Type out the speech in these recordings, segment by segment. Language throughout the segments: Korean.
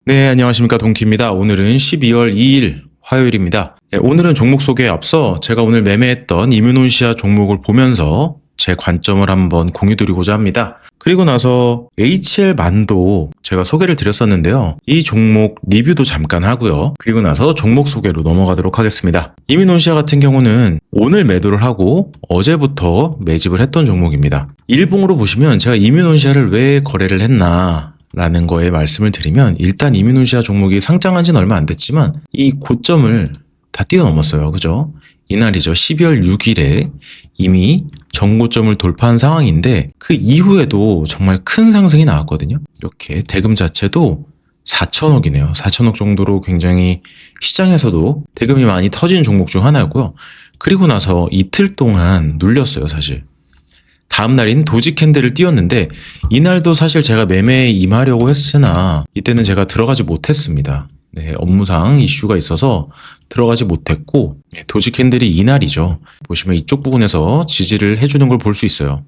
네, 안녕하십니까. 동키입니다. 오늘은 12월 2일 화요일입니다. 오늘은 종목 소개에 앞서 제가 오늘 매매했던 이뮤논시아 종목을 보면서 제 관점을 한번 공유드리고자 합니다. 그리고 나서 HL만도 제가 소개를 드렸었는데요. 이 종목 리뷰도 잠깐 하고요. 그리고 나서 종목 소개로 넘어가도록 하겠습니다. 이뮤논시아 같은 경우는 오늘 매도를 하고 어제부터 매집을 했던 종목입니다. 일봉으로 보시면 제가 이뮤논시아를 왜 거래를 했나 라는 거에 말씀을 드리면, 일단 이뮤논시아 종목이 상장한 지는 얼마 안 됐지만 이 고점을 다 뛰어넘었어요. 그죠? 이날이죠. 12월 6일에 이미 전고점을 돌파한 상황인데 그 이후에도 정말 큰 상승이 나왔거든요. 이렇게 대금 자체도 4천억이네요. 4천억 정도로 굉장히 시장에서도 대금이 많이 터진 종목 중 하나였고요. 그리고 나서 이틀 동안 눌렸어요, 사실. 다음 날인 도지 캔들을 띄웠는데 이날도 사실 제가 매매에 임하려고 했으나 이때는 제가 들어가지 못했습니다. 네, 업무상 이슈가 있어서 들어가지 못했고, 도지 캔들이 이날이죠. 보시면 이쪽 부분에서 지지를 해주는 걸 볼 수 있어요.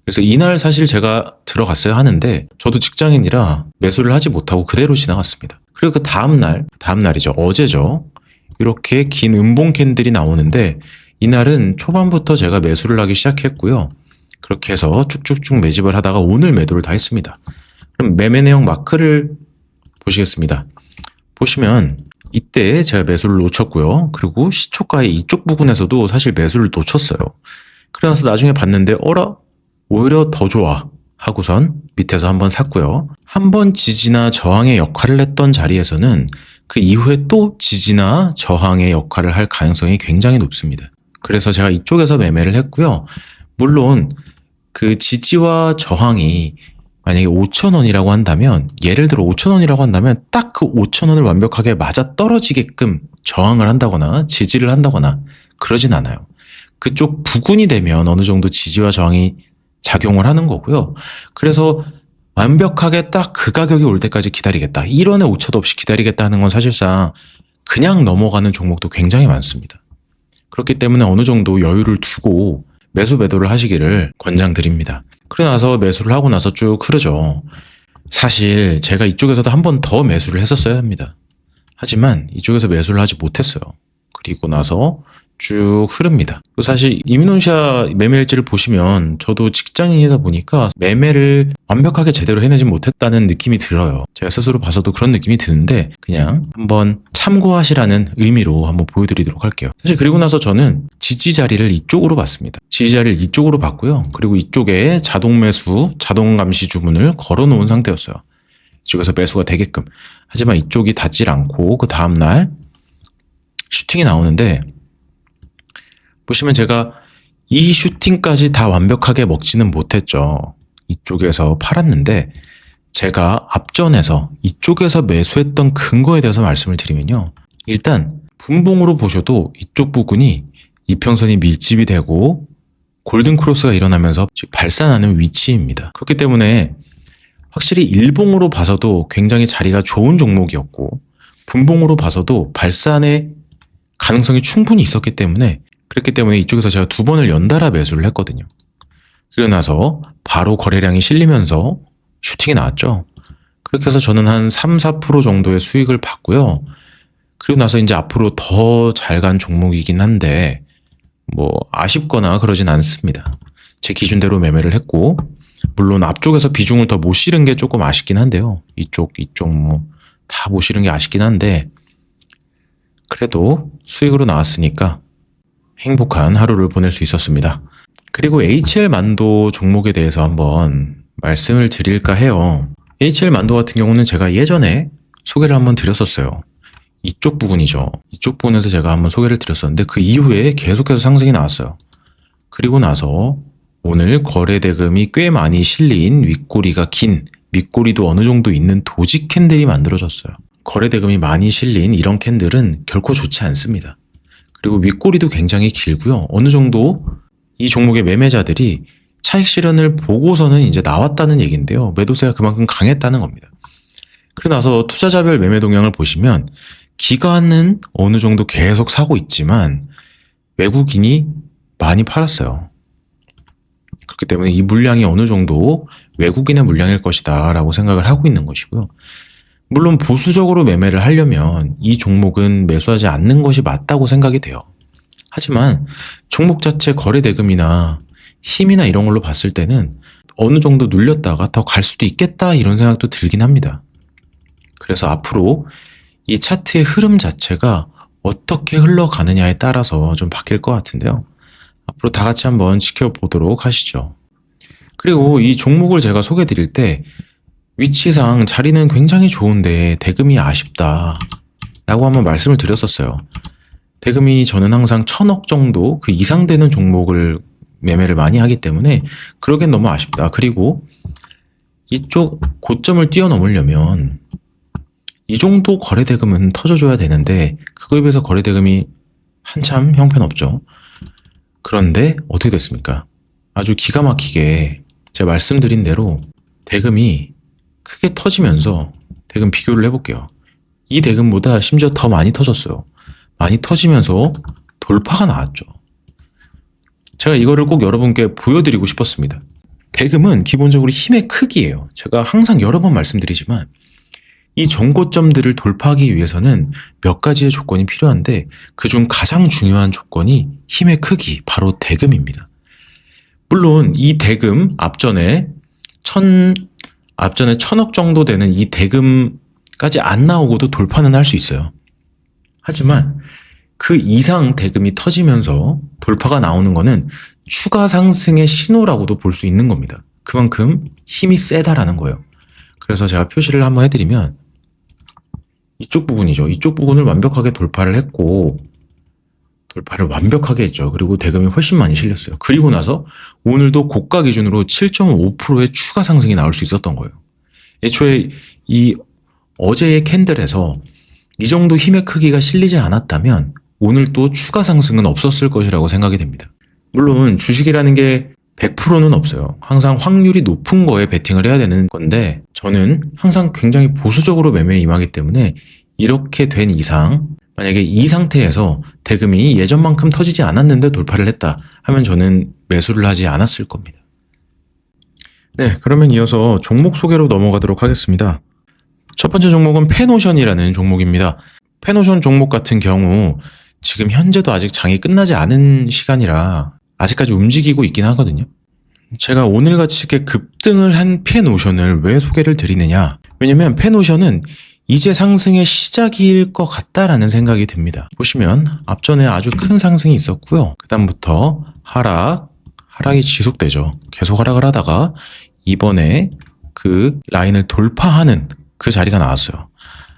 그래서 이날 사실 제가 들어갔어야 하는데 저도 직장인이라 매수를 하지 못하고 그대로 지나갔습니다. 그리고 그 다음 날이죠. 어제죠. 이렇게 긴 음봉 캔들이 나오는데 이날은 초반부터 제가 매수를 하기 시작했고요. 그렇게 해서 쭉쭉쭉 매집을 하다가 오늘 매도를 다 했습니다. 그럼 매매 내용 마크를 보시겠습니다. 보시면 이때 제가 매수를 놓쳤고요. 그리고 시초가의 이쪽 부분에서도 사실 매수를 놓쳤어요. 그래서 나중에 봤는데 어라? 오히려 더 좋아 하고선 밑에서 한번 샀고요. 한번 지지나 저항의 역할을 했던 자리에서는 그 이후에 또 지지나 저항의 역할을 할 가능성이 굉장히 높습니다. 그래서 제가 이쪽에서 매매를 했고요. 물론 그 지지와 저항이 만약에 5,000원이라고 한다면, 예를 들어 5,000원이라고 한다면 딱 그 5,000원을 완벽하게 맞아 떨어지게끔 저항을 한다거나 지지를 한다거나 그러진 않아요. 그쪽 부근이 되면 어느 정도 지지와 저항이 작용을 하는 거고요. 그래서 완벽하게 딱 그 가격이 올 때까지 기다리겠다, 1원의 오차도 없이 기다리겠다 하는 건 사실상 그냥 넘어가는 종목도 굉장히 많습니다. 그렇기 때문에 어느 정도 여유를 두고 매수 매도를 하시기를 권장드립니다. 그러고 나서 매수를 하고 나서 쭉 흐르죠. 사실 제가 이쪽에서도 한 번 더 매수를 했었어야 합니다. 하지만 이쪽에서 매수를 하지 못했어요. 그리고 나서 쭉 흐릅니다. 사실 이뮤논시아 매매일지를 보시면 저도 직장인이다 보니까 매매를 완벽하게 제대로 해내지 못했다는 느낌이 들어요. 제가 스스로 봐서도 그런 느낌이 드는데 그냥 한번 참고하시라는 의미로 한번 보여드리도록 할게요. 사실 그리고 나서 저는 지지 자리를 이쪽으로 봤습니다. 지지 자리를 이쪽으로 봤고요. 그리고 이쪽에 자동 매수, 자동 감시 주문을 걸어 놓은 상태였어요. 이쪽에서 매수가 되게끔. 하지만 이쪽이 닿질 않고 그 다음날 슈팅이 나오는데, 보시면 제가 이 슈팅까지 다 완벽하게 먹지는 못했죠. 이쪽에서 팔았는데 제가 앞전에서 이쪽에서 매수했던 근거에 대해서 말씀을 드리면요. 일단 분봉으로 보셔도 이쪽 부분이 이평선이 밀집이 되고 골든 크로스가 일어나면서 발산하는 위치입니다. 그렇기 때문에 확실히 일봉으로 봐서도 굉장히 자리가 좋은 종목이었고 분봉으로 봐서도 발산의 가능성이 충분히 있었기 때문에, 그렇기 때문에 이쪽에서 제가 두 번을 연달아 매수를 했거든요. 그러고 나서 바로 거래량이 실리면서 슈팅이 나왔죠. 그렇게 해서 저는 한 3, 4% 정도의 수익을 봤고요. 그리고 나서 이제 앞으로 더 잘 간 종목이긴 한데 뭐 아쉽거나 그러진 않습니다. 제 기준대로 매매를 했고, 물론 앞쪽에서 비중을 더 못 실은 게 조금 아쉽긴 한데요. 이쪽 뭐 다 못 실은 게 아쉽긴 한데 그래도 수익으로 나왔으니까 행복한 하루를 보낼 수 있었습니다. 그리고 HL만도 종목에 대해서 한번 말씀을 드릴까 해요. HL만도 같은 경우는 제가 예전에 소개를 한번 드렸었어요. 이쪽 부분이죠. 이쪽 부분에서 제가 한번 소개를 드렸었는데 그 이후에 계속해서 상승이 나왔어요. 그리고 나서 오늘 거래 대금이 꽤 많이 실린 윗꼬리가 긴, 밑꼬리도 어느 정도 있는 도지 캔들이 만들어졌어요. 거래 대금이 많이 실린 이런 캔들은 결코 좋지 않습니다. 그리고 윗꼬리도 굉장히 길고요. 어느 정도 이 종목의 매매자들이 차익 실현을 보고서는 이제 나왔다는 얘기인데요. 매도세가 그만큼 강했다는 겁니다. 그러고 나서 투자자별 매매 동향을 보시면 기관은 어느 정도 계속 사고 있지만 외국인이 많이 팔았어요. 그렇기 때문에 이 물량이 어느 정도 외국인의 물량일 것이다 라고 생각을 하고 있는 것이고요. 물론 보수적으로 매매를 하려면 이 종목은 매수하지 않는 것이 맞다고 생각이 돼요. 하지만 종목 자체 거래 대금이나 힘이나 이런 걸로 봤을 때는 어느 정도 눌렸다가 더 갈 수도 있겠다 이런 생각도 들긴 합니다. 그래서 앞으로 이 차트의 흐름 자체가 어떻게 흘러가느냐에 따라서 좀 바뀔 것 같은데요. 앞으로 다 같이 한번 지켜보도록 하시죠. 그리고 이 종목을 제가 소개해 드릴 때 위치상 자리는 굉장히 좋은데 대금이 아쉽다 라고 한번 말씀을 드렸었어요. 대금이 저는 항상 1000억 정도 그 이상 되는 종목을 매매를 많이 하기 때문에 그러기엔 너무 아쉽다. 그리고 이쪽 고점을 뛰어넘으려면 이 정도 거래 대금은 터져줘야 되는데 그거에 비해서 거래 대금이 한참 형편없죠. 그런데 어떻게 됐습니까? 아주 기가 막히게 제가 말씀드린 대로 대금이 크게 터지면서 대금 비교를 해볼게요. 이 대금보다 심지어 더 많이 터졌어요. 많이 터지면서 돌파가 나왔죠. 제가 이거를 꼭 여러분께 보여드리고 싶었습니다. 대금은 기본적으로 힘의 크기예요. 제가 항상 여러 번 말씀드리지만 이 전고점들을 돌파하기 위해서는 몇 가지의 조건이 필요한데 그중 가장 중요한 조건이 힘의 크기, 바로 대금입니다. 물론 이 대금 앞전에 1000억 정도 되는 이 대금까지 안 나오고도 돌파는 할 수 있어요. 하지만 그 이상 대금이 터지면서 돌파가 나오는 거는 추가 상승의 신호라고도 볼 수 있는 겁니다. 그만큼 힘이 세다라는 거예요. 그래서 제가 표시를 한번 해드리면 이쪽 부분이죠. 이쪽 부분을 완벽하게 돌파를 했고 돌파를 완벽하게 했죠. 그리고 대금이 훨씬 많이 실렸어요. 그리고 나서 오늘도 고가 기준으로 7.5%의 추가 상승이 나올 수 있었던 거예요. 애초에 이 어제의 캔들에서 이 정도 힘의 크기가 실리지 않았다면 오늘 또 추가 상승은 없었을 것이라고 생각이 됩니다. 물론 주식이라는 게 100%는 없어요. 항상 확률이 높은 거에 베팅을 해야 되는 건데 저는 항상 굉장히 보수적으로 매매에 임하기 때문에 이렇게 된 이상 만약에 이 상태에서 대금이 예전만큼 터지지 않았는데 돌파를 했다 하면 저는 매수를 하지 않았을 겁니다. 네, 그러면 이어서 종목 소개로 넘어가도록 하겠습니다. 첫 번째 종목은 페노션이라는 종목입니다. 페노션 종목 같은 경우 지금 현재도 아직 장이 끝나지 않은 시간이라 아직까지 움직이고 있긴 하거든요. 제가 오늘같이 이렇게 급등을 한 페노션을 왜 소개를 드리느냐, 왜냐면 페노션은 이제 상승의 시작일 것 같다라는 생각이 듭니다. 보시면 앞전에 아주 큰 상승이 있었고요. 그 다음부터 하락이 지속되죠. 계속 하락을 하다가 이번에 그 라인을 돌파하는 그 자리가 나왔어요.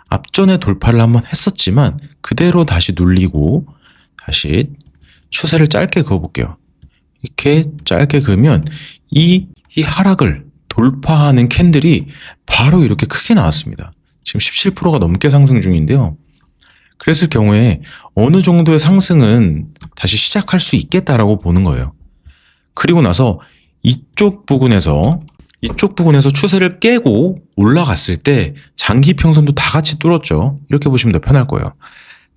앞전에 돌파를 한번 했었지만 그대로 다시 눌리고 다시 추세를 짧게 그어볼게요. 이렇게 짧게 그으면 이 하락을 돌파하는 캔들이 바로 이렇게 크게 나왔습니다. 지금 17%가 넘게 상승 중인데요. 그랬을 경우에 어느 정도의 상승은 다시 시작할 수 있겠다라고 보는 거예요. 그리고 나서 이쪽 부분에서 추세를 깨고 올라갔을 때 장기 평선도 다 같이 뚫었죠. 이렇게 보시면 더 편할 거예요.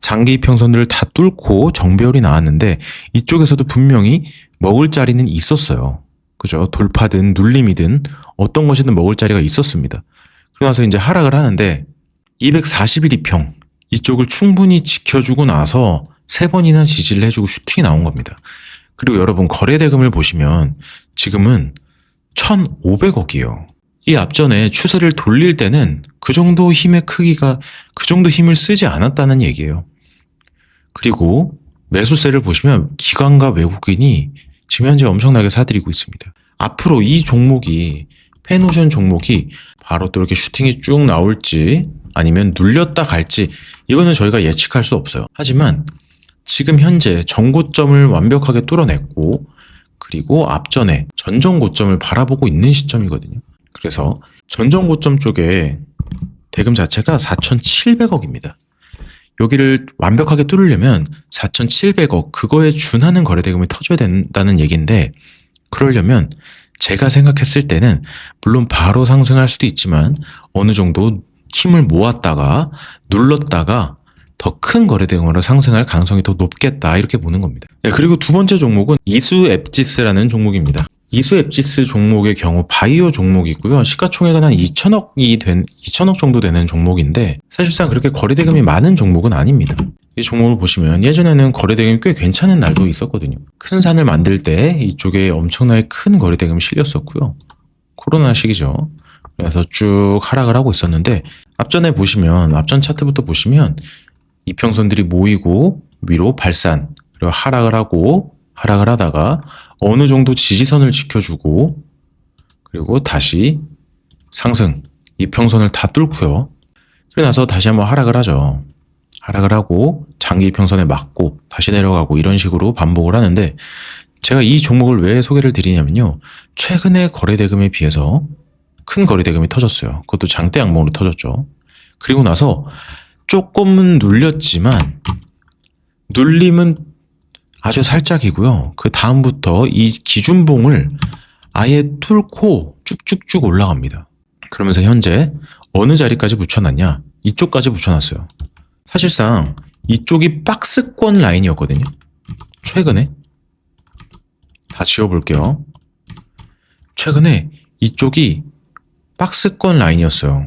장기 평선들을 다 뚫고 정배열이 나왔는데 이쪽에서도 분명히 먹을 자리는 있었어요. 그죠? 돌파든 눌림이든 어떤 것이든 먹을 자리가 있었습니다. 그러고 나서 이제 하락을 하는데 241 이평 이쪽을 충분히 지켜주고 나서 3번이나 지지를 해주고 슈팅이 나온 겁니다. 그리고 여러분 거래 대금을 보시면 지금은 1,500억이에요. 이 앞전에 추세를 돌릴 때는 그 정도 힘의 크기가 그 정도 힘을 쓰지 않았다는 얘기예요. 그리고 매수세를 보시면 기관과 외국인이 지금 현재 엄청나게 사들이고 있습니다. 앞으로 이 종목이 페노션 종목이 바로 또 이렇게 슈팅이 쭉 나올지 아니면 눌렸다 갈지 이거는 저희가 예측할 수 없어요. 하지만 지금 현재 전고점을 완벽하게 뚫어냈고 그리고 앞전에 전전 고점을 바라보고 있는 시점이거든요. 그래서 전전 고점 쪽에 대금 자체가 4,700억입니다. 여기를 완벽하게 뚫으려면 4,700억 그거에 준하는 거래 대금이 터져야 된다는 얘기인데 그러려면 제가 생각했을 때는 물론 바로 상승할 수도 있지만 어느 정도 힘을 모았다가 눌렀다가 더 큰 거래 대금으로 상승할 가능성이 더 높겠다 이렇게 보는 겁니다. 네, 그리고 두 번째 종목은 이수앱지스라는 종목입니다. 이수 앱지스 종목의 경우 바이오 종목이고요. 시가총액은 한 2천억 정도 되는 종목인데 사실상 그렇게 거래대금이 많은 종목은 아닙니다. 이 종목을 보시면 예전에는 거래대금이 꽤 괜찮은 날도 있었거든요. 큰 산을 만들 때 이쪽에 엄청나게 큰 거래대금이 실렸었고요. 코로나 시기죠. 그래서 쭉 하락을 하고 있었는데 앞전 차트부터 보시면 이평선들이 모이고 위로 발산, 그리고 하락을 하다가 어느 정도 지지선을 지켜주고 그리고 다시 상승, 이평선을 다 뚫고요. 그러고 나서 다시 한번 하락을 하죠. 하락을 하고 장기 이평선에 맞고 다시 내려가고 이런 식으로 반복을 하는데 제가 이 종목을 왜 소개를 드리냐면요. 최근에 거래대금에 비해서 큰 거래대금이 터졌어요. 그것도 장대 양봉으로 터졌죠. 그리고 나서 조금은 눌렸지만 눌림은 아주 살짝이고요. 그 다음부터 이 기준봉을 아예 뚫고 쭉쭉쭉 올라갑니다. 그러면서 현재 어느 자리까지 붙여놨냐? 이쪽까지 붙여놨어요. 사실상 이쪽이 박스권 라인이었거든요. 최근에 다 지워볼게요. 최근에 이쪽이 박스권 라인이었어요.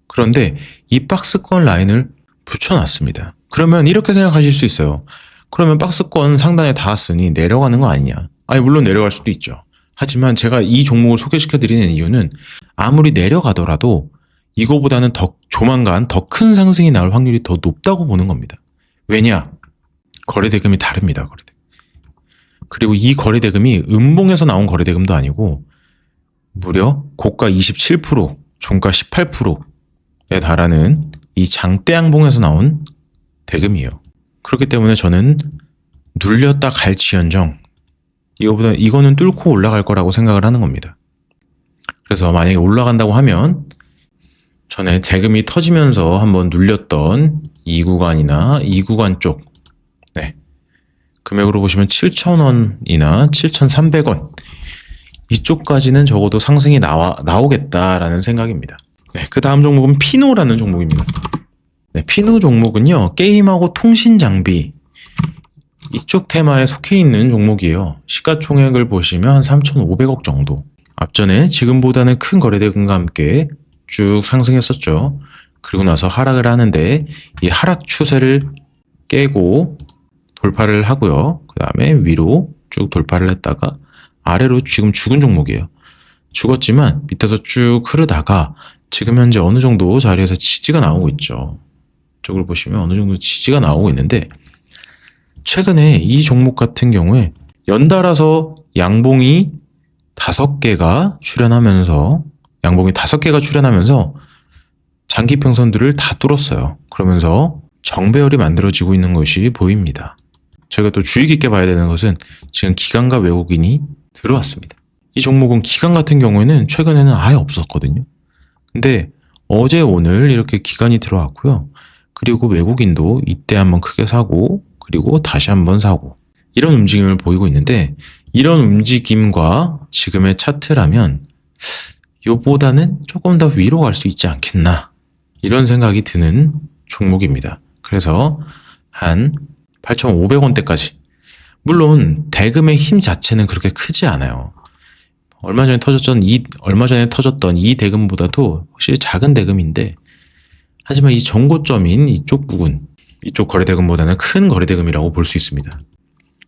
그런데 이 박스권 라인을 붙여놨습니다. 그러면 이렇게 생각하실 수 있어요. 그러면 박스권 상단에 닿았으니 내려가는 거 아니냐? 아니 물론 내려갈 수도 있죠. 하지만 제가 이 종목을 소개시켜드리는 이유는 아무리 내려가더라도 이거보다는 조만간 더 큰 상승이 나올 확률이 더 높다고 보는 겁니다. 왜냐? 거래대금이 다릅니다. 거래대금. 그리고 이 거래대금이 음봉에서 나온 거래대금도 아니고 무려 고가 27%, 종가 18%에 달하는 이 장대양봉에서 나온 대금이에요. 그렇기 때문에 저는 눌렸다 갈지언정 이거는 뚫고 올라갈 거라고 생각을 하는 겁니다. 그래서 만약에 올라간다고 하면 전에 대금이 터지면서 한번 눌렸던 이 구간이나 이 구간 쪽 금액으로 보시면 7,000원이나 7,300원 이쪽까지는 적어도 상승이 나오겠다라는 생각입니다. 그 다음 종목은 피노라는 종목입니다. 피노 종목은요, 게임하고 통신 장비 이쪽 테마에 속해 있는 종목이에요. 시가총액을 보시면 한 3,500억 정도. 앞전에 지금보다는 큰 거래대금과 함께 쭉 상승했었죠. 그리고 나서 하락을 하는데 이 하락 추세를 깨고 돌파를 하고요. 그 다음에 위로 쭉 돌파를 했다가 아래로 지금 죽은 종목이에요. 죽었지만 밑에서 쭉 흐르다가 지금 현재 어느 정도 자리에서 지지가 나오고 있죠. 이쪽을 보시면 어느 정도 지지가 나오고 있는데 최근에 이 종목 같은 경우에 연달아서 양봉이 5개가 출현하면서 장기평선들을 다 뚫었어요. 그러면서 정배열이 만들어지고 있는 것이 보입니다. 저희가 또 주의 깊게 봐야 되는 것은 지금 기관과 외국인이 들어왔습니다. 이 종목은 기관 같은 경우에는 최근에는 아예 없었거든요. 근데 어제 오늘 이렇게 기관이 들어왔고요. 그리고 외국인도 이때 한번 크게 사고 그리고 다시 한번 사고 이런 움직임을 보이고 있는데 이런 움직임과 지금의 차트라면 요보다는 조금 더 위로 갈 수 있지 않겠나 이런 생각이 드는 종목입니다. 그래서 한 8,500원대까지 물론 대금의 힘 자체는 그렇게 크지 않아요. 얼마 전에 터졌던 이 대금보다도 확실히 작은 대금인데 하지만 이 전고점인 이쪽 부분 이쪽 거래대금보다는 큰 거래대금이라고 볼 수 있습니다.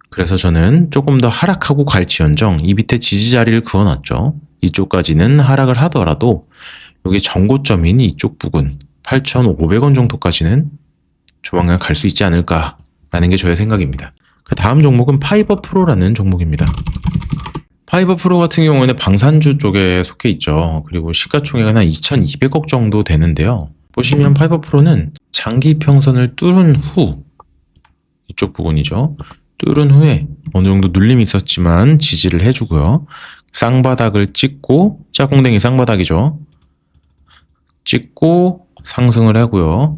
그래서 저는 조금 더 하락하고 갈지언정 이 밑에 지지 자리를 그어놨죠. 이쪽까지는 하락을 하더라도 여기 전고점인 이쪽 부분 8,500원 정도까지는 조만간 갈 수 있지 않을까라는 게 저의 생각입니다. 그 다음 종목은 파이버 프로라는 종목입니다. 파이버 프로 같은 경우에는 방산주 쪽에 속해 있죠. 그리고 시가총액은 한 2,200억 정도 되는데요. 보시면 파이버 프로는 장기 평선을 뚫은 후 이쪽 부분이죠. 뚫은 후에 어느 정도 눌림이 있었지만 지지를 해주고요. 쌍바닥을 찍고 짝꿍댕이 쌍바닥이죠. 찍고 상승을 하고요.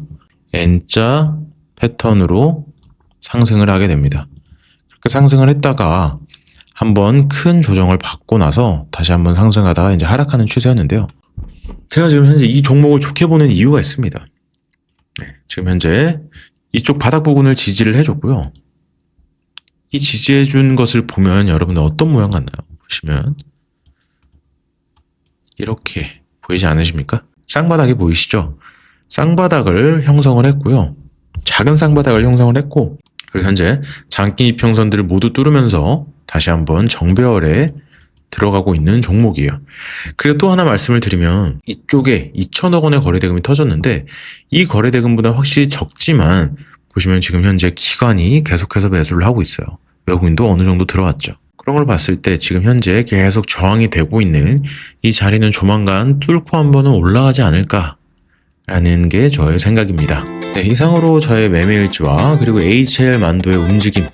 N자 패턴으로 상승을 하게 됩니다. 그렇게 상승을 했다가 한번 큰 조정을 받고 나서 다시 한번 상승하다가 이제 하락하는 추세였는데요. 제가 지금 현재 이 종목을 좋게 보는 이유가 있습니다. 지금 현재 이쪽 바닥 부분을 지지를 해줬고요. 이 지지해준 것을 보면 여러분들 어떤 모양 같나요? 보시면 이렇게 보이지 않으십니까? 쌍바닥이 보이시죠? 쌍바닥을 형성을 했고요. 작은 쌍바닥을 형성을 했고, 그리고 현재 장기 이평선들을 모두 뚫으면서 다시 한번 정배열에 들어가고 있는 종목이에요. 그리고 또 하나 말씀을 드리면 이쪽에 2천억 원의 거래대금이 터졌는데 이 거래대금보다 확실히 적지만 보시면 지금 현재 기관이 계속해서 매수를 하고 있어요. 외국인도 어느 정도 들어왔죠. 그런 걸 봤을 때 지금 현재 계속 저항이 되고 있는 이 자리는 조만간 뚫고 한번은 올라가지 않을까라는 게 저의 생각입니다. 네, 이상으로 저의 매매 의지와 그리고 HL 만도의 움직임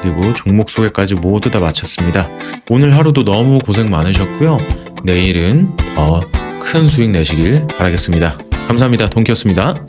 그리고 종목 소개까지 모두 다 마쳤습니다. 오늘 하루도 너무 고생 많으셨고요. 내일은 더 큰 수익 내시길 바라겠습니다. 감사합니다. 동키였습니다.